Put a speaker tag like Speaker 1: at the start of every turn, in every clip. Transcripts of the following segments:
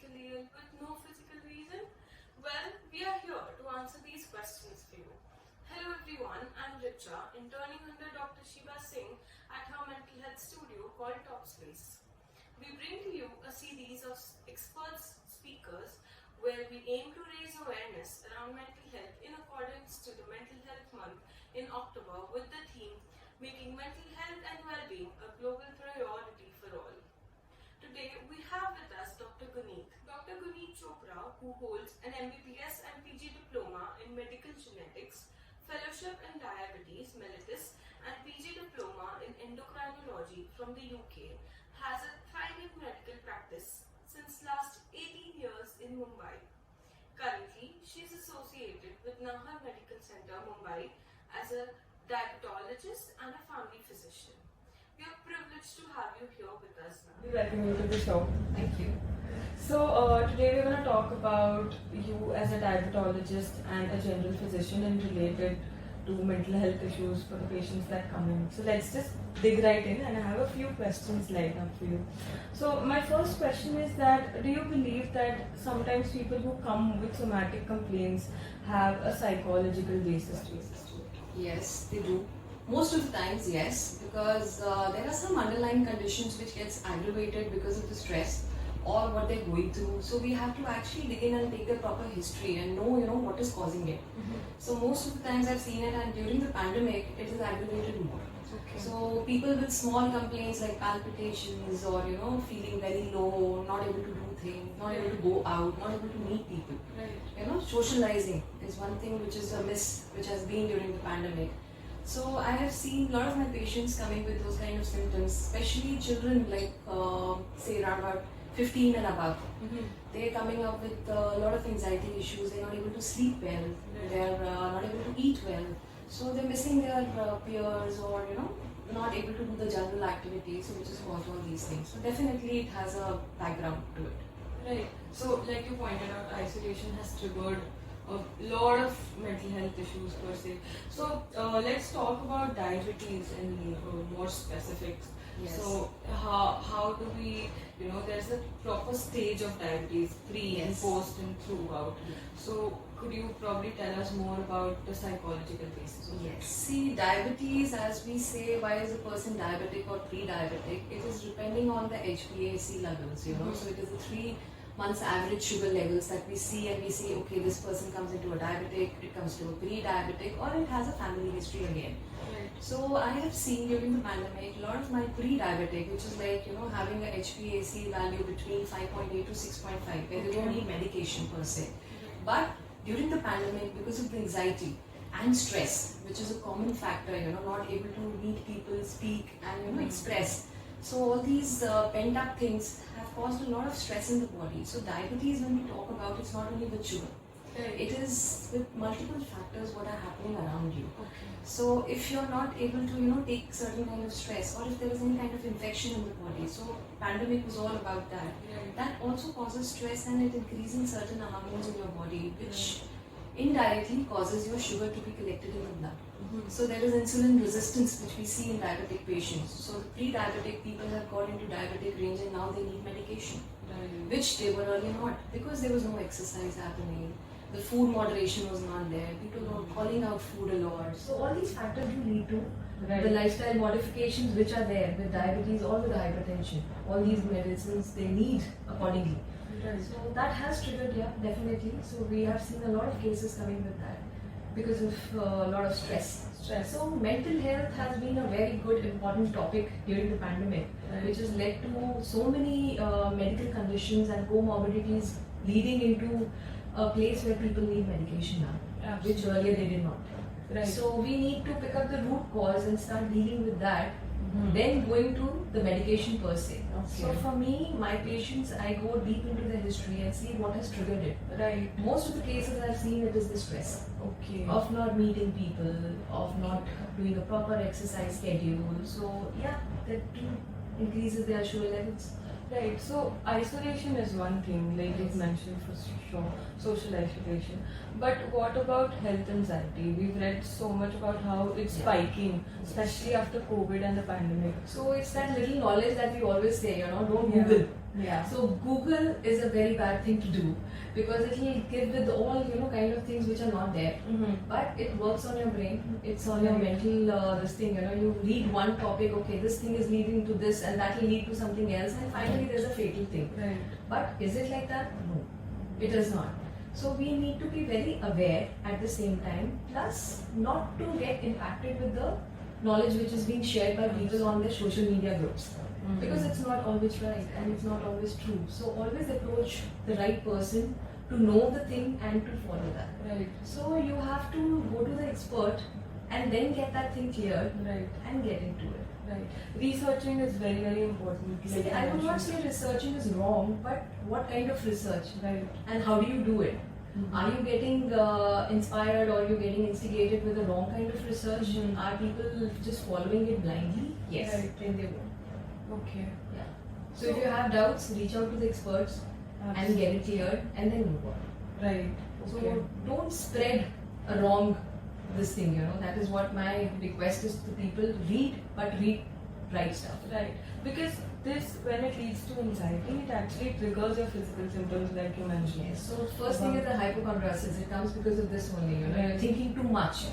Speaker 1: psychologically ill with no physical reason? Well, we are here to answer these questions for you. Hello everyone, I'm Richa, interning under Dr. Shiva Singh at her mental health studio called TalkSpace. We bring to you a series of experts speakers where we aim to raise awareness around mental health in accordance to the Mental Health Month in October with the theme Making Mental Health and Wellbeing a Global Priority for All. Today we have with us Dr. Guneet. Dr. Guneet Chopra, who holds an MBBS and PG diploma in medical genetics, fellowship in diabetes mellitus and PG diploma in endocrinology from the UK, has a thriving medical practice since last 18 years in Mumbai. Currently, she is associated with Nahar Medical Center, Mumbai as a diabetologist and a family physician. We are privileged to have you here with us now.
Speaker 2: Welcome you to the show.
Speaker 1: Thank you.
Speaker 2: So today we're going to talk about you as a diabetologist and a general physician and related to mental health issues for the patients that come in. So let's just dig right in, and I have a few questions lined up for you. So my first question is that, do you believe that sometimes people who come with somatic complaints have a psychological basis to it?
Speaker 3: Yes, they do. Most of the times, yes, because there are some underlying conditions which gets aggravated because of the stress or what they're going through. So we have to actually dig in and take the proper history and know, what is causing it. So most of the times I've seen it, and during the pandemic, it is aggravated more.
Speaker 2: Okay.
Speaker 3: So people with small complaints like palpitations or feeling very low, not able to do things, not able to go out, not able to meet people.
Speaker 2: Right.
Speaker 3: Socializing is one thing which is a miss which has been during the pandemic. So I have seen a lot of my patients coming with those kind of symptoms, especially children like say around about 15 and above. They're coming up with a lot of anxiety issues. They're not able to sleep well. They're not able to eat well. So they're missing their peers, or not able to do the general activities, which is caused all these things. So definitely it has a background to it.
Speaker 2: Right. So, like you pointed out, isolation has triggered a lot of mental health issues per se. So, let's talk about diabetes in more specifics.
Speaker 3: Yes.
Speaker 2: So, how do we, there's a proper stage of diabetes, pre and post and throughout. So, could you probably tell us more about the psychological basis of it?
Speaker 3: Yes. See, diabetes, as we say, why is a person diabetic or pre-diabetic? It is depending on the HbA1c levels, So it is the 3 months average sugar levels that we see, and we say, okay, this person comes into a diabetic, it comes to a pre-diabetic, or it has a family history again.
Speaker 2: Right.
Speaker 3: So I have seen during the pandemic, a lot of my pre-diabetic, which is like, having a HbA1c value between 5.8 to 6.5, where they don't need medication per se. But during the pandemic, because of the anxiety and stress, which is a common factor, not able to meet people, speak, and express. So all these pent-up things have caused a lot of stress in the body. So diabetes, when we talk about, it's not only with sugar.
Speaker 2: Right.
Speaker 3: It is with multiple factors what are happening around you.
Speaker 2: Okay.
Speaker 3: So if you're not able to, take certain kind of stress, or if there is any kind of infection in the body, so pandemic was all about that.
Speaker 2: Right.
Speaker 3: That also causes stress, and it increases certain hormones in your body, which indirectly causes your sugar to be collected in the blood. So there is insulin resistance which we see in diabetic patients. So the pre-diabetic people have got into diabetic range, and now they need medication,
Speaker 2: Right.
Speaker 3: which they were earlier not, because there was no exercise happening. The food moderation was not there. People were calling out food a lot. So all these factors do lead to
Speaker 2: Right.
Speaker 3: the lifestyle modifications which are there with diabetes or with hypertension. All these medicines they need accordingly.
Speaker 2: Right.
Speaker 3: So that has triggered, yeah, definitely. So we have seen a lot of cases coming with that because of a lot of stress. So mental health has been a very good, important topic during the pandemic,
Speaker 2: Right.
Speaker 3: which has led to so many medical conditions and comorbidities, leading into a place where people need medication now, which earlier they did not.
Speaker 2: Right.
Speaker 3: So we need to pick up the root cause and start dealing with that, then going to the medication per se.
Speaker 2: Okay.
Speaker 3: So for me, my patients, I go deep into the history and see what has triggered it.
Speaker 2: Right.
Speaker 3: Most of the cases I've seen, it is the stress
Speaker 2: Okay.
Speaker 3: of not meeting people, of not doing a proper exercise schedule. So yeah, that too increases their sugar levels.
Speaker 2: Right. So isolation is one thing, like you've
Speaker 3: Yes.
Speaker 2: mentioned for sure, social isolation. But what about health anxiety? We've read so much about how it's
Speaker 3: Yeah.
Speaker 2: spiking, especially after COVID and the pandemic.
Speaker 3: So it's that little knowledge that we always say, don't
Speaker 2: Yeah.
Speaker 3: Google.
Speaker 2: Yeah.
Speaker 3: So Google is a very bad thing to do because it will give with all kind of things which are not there. But it works on your brain. It's on your mental this thing. You read one topic. Okay, this thing is leading to this, and that will lead to something else, and finally there's a fatal thing.
Speaker 2: Right.
Speaker 3: But is it like that? No, it is not. So we need to be very aware at the same time, plus not to get impacted with the knowledge which is being shared by people on their social media groups. Because it's not always right and it's not always true. So always approach the right person to know the thing and to follow that.
Speaker 2: Right.
Speaker 3: So you have to go to the expert and then get that thing cleared
Speaker 2: Right.
Speaker 3: and get into it.
Speaker 2: Right. Researching is very, very important.
Speaker 3: See, I would not say researching is wrong, but what kind of research?
Speaker 2: Right.
Speaker 3: And how do you do it? Are you getting inspired or you getting instigated with the wrong kind of research? Are people just following it blindly? Yes.
Speaker 2: Right.
Speaker 3: Then they won't.
Speaker 2: Okay.
Speaker 3: Yeah. So if you have doubts, reach out to the experts and get it cleared and then move on.
Speaker 2: Right.
Speaker 3: So
Speaker 2: Okay.
Speaker 3: don't spread a wrong this thing, that is what my request is to people. Read, but read right stuff.
Speaker 2: Right. Because this, when it leads to anxiety, it actually triggers your physical symptoms like you mentioned.
Speaker 3: Yes. So first thing is the hypochondriasis. It comes because of this only, you're thinking too much.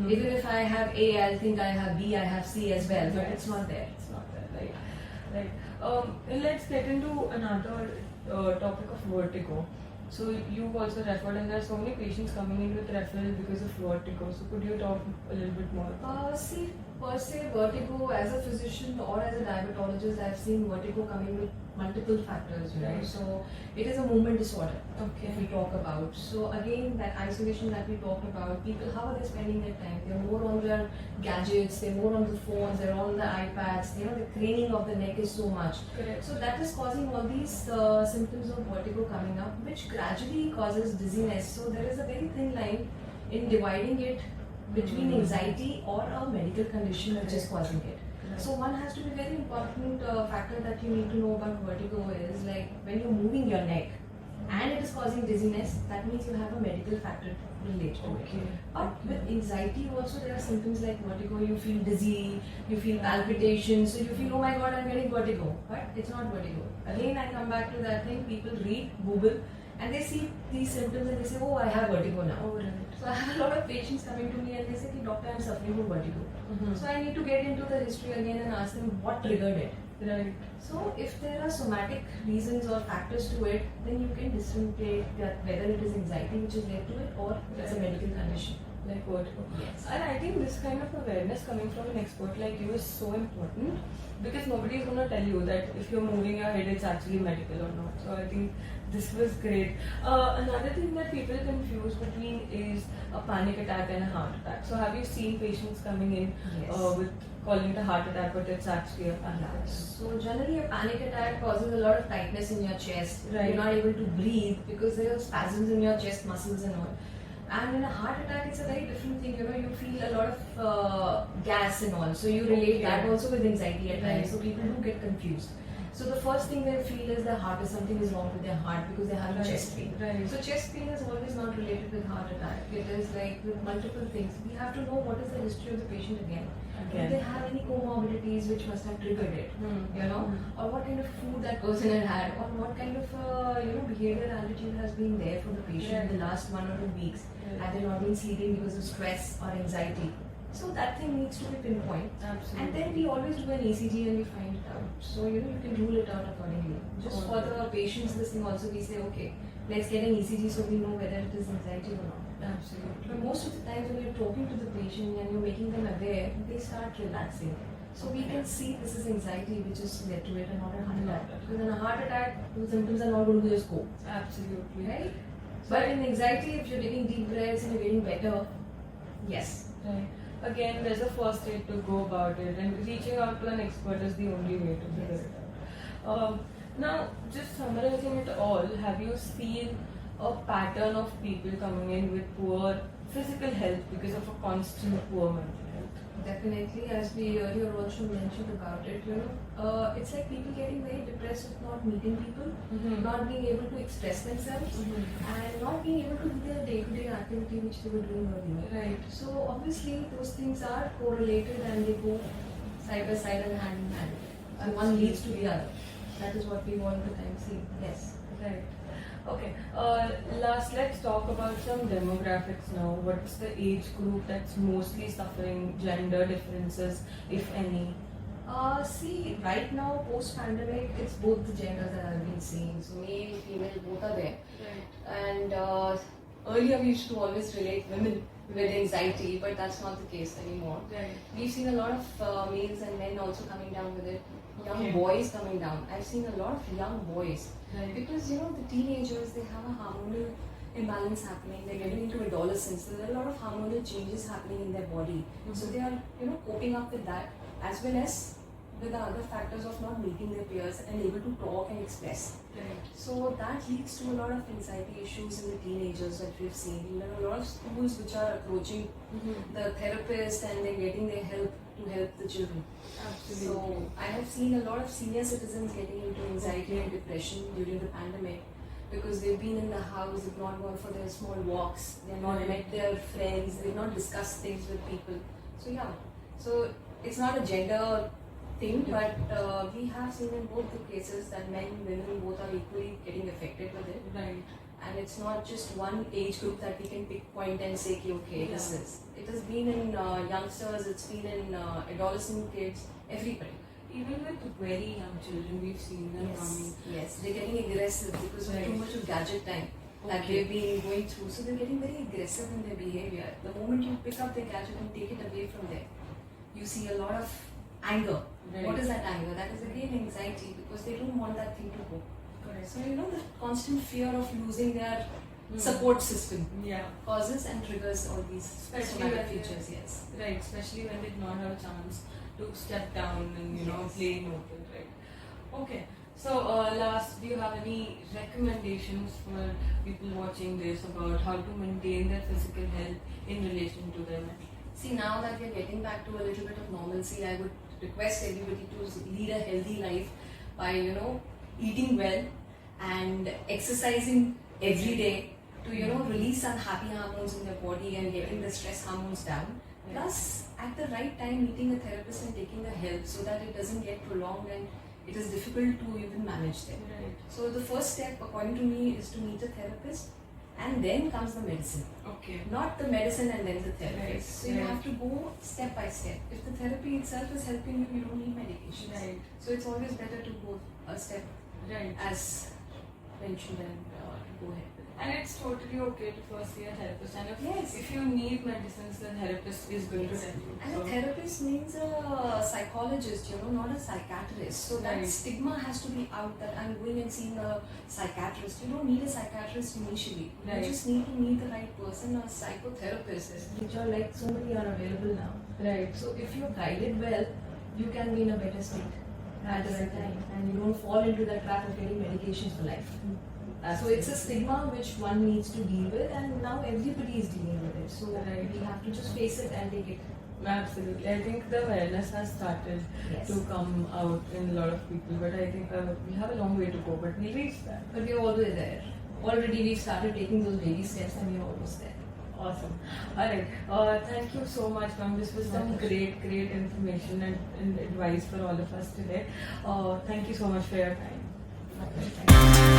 Speaker 3: Even if I have A, I'll think I have B, I have C as well, but it's not there.
Speaker 2: It's not there, right? Right. Let's get into another topic of vertigo. So you've also referred, and there are so many patients coming in with referral because of vertigo. So could you talk a little bit more?
Speaker 3: See, per se, vertigo as a physician or as a diabetologist, I've seen vertigo coming with multiple factors,
Speaker 2: Right.
Speaker 3: So it is a movement disorder.
Speaker 2: Okay.
Speaker 3: If we talk about. So again, that isolation that we talked about, people, how are they spending their time? They're more on their gadgets, they're more on the phones, they're on the iPads, the craning of the neck is so much.
Speaker 2: Correct.
Speaker 3: So that is causing all these symptoms of vertigo coming up, which gradually causes dizziness. So there is a very thin line in dividing it between anxiety or a medical condition which is causing it. So one has to be very important factor that you need to know about vertigo is like when you're moving your neck and it is causing dizziness, that means you have a medical factor related to it. But with anxiety also there are symptoms like vertigo, you feel dizzy, you feel palpitations, so you feel, oh my god, I'm getting vertigo. But it's not vertigo. Again, I come back to that thing, people read, Google, and they see these symptoms and they say, oh, I have vertigo now.
Speaker 2: Oh, right.
Speaker 3: So I have a lot of patients coming to me and they say, doctor, I'm suffering from vertigo. So I need to get into the history again and ask them what triggered it.
Speaker 2: Right.
Speaker 3: So if there are somatic reasons or factors to it, then you can distinguish that whether it is anxiety which is led to it or it's a medical condition.
Speaker 2: Like vertigo.
Speaker 3: Yes.
Speaker 2: And I think this kind of awareness coming from an expert like you is so important because nobody is going to tell you that if you're moving your head, it's actually medical or not. So I think this was great. Another thing that people confuse between is a panic attack and a heart attack. So have you seen patients coming in with calling it a heart attack, but it's actually a panic attack?
Speaker 3: So generally a panic attack causes a lot of tightness in your chest.
Speaker 2: Right.
Speaker 3: You're not able to breathe because there are spasms in your chest muscles and all. And in a heart attack, it's a very different thing. You feel a lot of gas and all. So you relate that also with anxiety at times. So people do get confused. So the first thing they feel is their heart is something is wrong with their heart because they have a chest pain.
Speaker 2: Right.
Speaker 3: So chest pain is always not related with heart attack. It is like with multiple things. We have to know what is the history of the patient again. Do they have any comorbidities which must have triggered it? Or what kind of food that person had had, or what kind of behavioral attitude has been there for the patient in the last 1 or 2 weeks. Have they not been sleeping because of stress or anxiety? So that thing needs to be pinpointed.
Speaker 2: Absolutely.
Speaker 3: And then we always do an ECG and we find it out. So you can rule it out accordingly. Just for the patients, this thing also we say, okay, let's get an ECG so we know whether it is anxiety or not.
Speaker 2: Absolutely.
Speaker 3: But most of the times when you're talking to the patient and you're making them aware, they start relaxing. So we can see this is anxiety which is led to it and not a heart attack. Because in a heart attack, the symptoms are not going to just go.
Speaker 2: Absolutely.
Speaker 3: Right? But in anxiety, if you're taking deep breaths and you're getting better, yes.
Speaker 2: Right. Again, there's a first aid to go about it, and reaching out to an expert is the only way to figure it out. Now, just summarizing it all, have you seen a pattern of people coming in with poor physical health because of a constant poor mental health?
Speaker 3: Definitely, as we earlier also mentioned about it, it's like people getting very depressed with not meeting people, not being able to express themselves, and not being able to do their day-to-day activity which they were doing earlier.
Speaker 2: Right.
Speaker 3: So obviously, those things are correlated and they go side by side and hand in hand. And one leads to the other. That is what we all the time see. Yes.
Speaker 2: Right. Okay. Let's talk about some demographics now. What's the age group that's mostly suffering gender differences, if any?
Speaker 3: See, right now, post-pandemic, it's both the genders that I've been seeing. So male, female, both are there.
Speaker 2: Right.
Speaker 3: And earlier we used to always relate women with anxiety, but that's not the case anymore.
Speaker 2: Right.
Speaker 3: We've seen a lot of males and men also coming down with it. Young
Speaker 2: Okay.
Speaker 3: boys coming down. I've seen a lot of young boys.
Speaker 2: Right.
Speaker 3: Because, the teenagers, they have a hormonal imbalance happening. They're getting into adolescence. So there are a lot of hormonal changes happening in their body. So they are, coping up with that, as well as with the other factors of not meeting their peers and able to talk and express.
Speaker 2: Right.
Speaker 3: So that leads to a lot of anxiety issues in the teenagers that we've seen. There are a lot of schools which are approaching the therapist and they're getting their help to help the children.
Speaker 2: Absolutely.
Speaker 3: So I have seen a lot of senior citizens getting into anxiety and depression during the pandemic because they've been in the house, they've not gone for their small walks, they've not met their friends, they've not discussed things with people. So yeah, so it's not a gender thing, but we have seen in both the cases that men and women both are equally getting affected with it.
Speaker 2: Right.
Speaker 3: And it's not just one age group that we can pinpoint and say, okay, this is. It has been in youngsters, it's been in adolescent kids, everybody.
Speaker 2: Even with very young children, we've seen them coming.
Speaker 3: Yes, they're getting aggressive because of too much of gadget time that
Speaker 2: Okay.
Speaker 3: they've been going through. So they're getting very aggressive in their behavior. The moment you pick up their gadget and take it away from them, you see a lot of anger.
Speaker 2: Right.
Speaker 3: What is that anger? That is again anxiety because they don't want that thing to go.
Speaker 2: Correct.
Speaker 3: So the constant fear of losing their support system
Speaker 2: Yeah.
Speaker 3: causes and triggers all these
Speaker 2: Especially
Speaker 3: somatic
Speaker 2: when
Speaker 3: features. Yes.
Speaker 2: Right, especially when they do not have a chance to step down and play noted, right? Okay. So last, do you have any recommendations for people watching this about how to maintain their physical health in relation to their mental?
Speaker 3: See, now that we're getting back to a little bit of normalcy, I would request everybody to lead a healthy life by, eating well and exercising every day to, release some happy hormones in their body and getting the stress hormones down. Plus, at the right time, meeting a therapist and taking the help so that it doesn't get prolonged and it is difficult to even manage them.
Speaker 2: Right.
Speaker 3: So the first step, according to me, is to meet a therapist and then comes the medicine.
Speaker 2: Okay.
Speaker 3: Not the medicine and then the therapist.
Speaker 2: Right.
Speaker 3: So you have to go step by step. If the therapy itself is helping you, you don't need medication.
Speaker 2: Right.
Speaker 3: So it's always better to go a step
Speaker 2: Right.
Speaker 3: as mentioned and go ahead with it.
Speaker 2: And it's totally okay to first see a therapist. And if you need medicines, the therapist is going to tell you.
Speaker 3: And
Speaker 2: So-
Speaker 3: a therapist means a psychologist, not a psychiatrist. So that
Speaker 2: Right.
Speaker 3: stigma has to be out that I'm going and seeing a psychiatrist. You don't need a psychiatrist initially.
Speaker 2: Right.
Speaker 3: You just need to meet the right person, a psychotherapist, which are like so many are available now.
Speaker 2: Right.
Speaker 3: So if you're guided well, you can be in a better state at the right time, and you don't fall into the trap of getting medications for life. So it's a stigma which one needs to deal with, and now everybody is dealing with it. So we have to just face it and take it.
Speaker 2: Absolutely. I think the awareness has started
Speaker 3: Yes.
Speaker 2: to come out in a lot of people, but I think we have a long way to go, but we'll reach that.
Speaker 3: But we're always there. Already we've started taking those baby steps, and we're almost there.
Speaker 2: Awesome. Alright. Thank you so much, ma'am. This was some great information and advice for all of us today. Thank you so much for your time.
Speaker 3: Okay.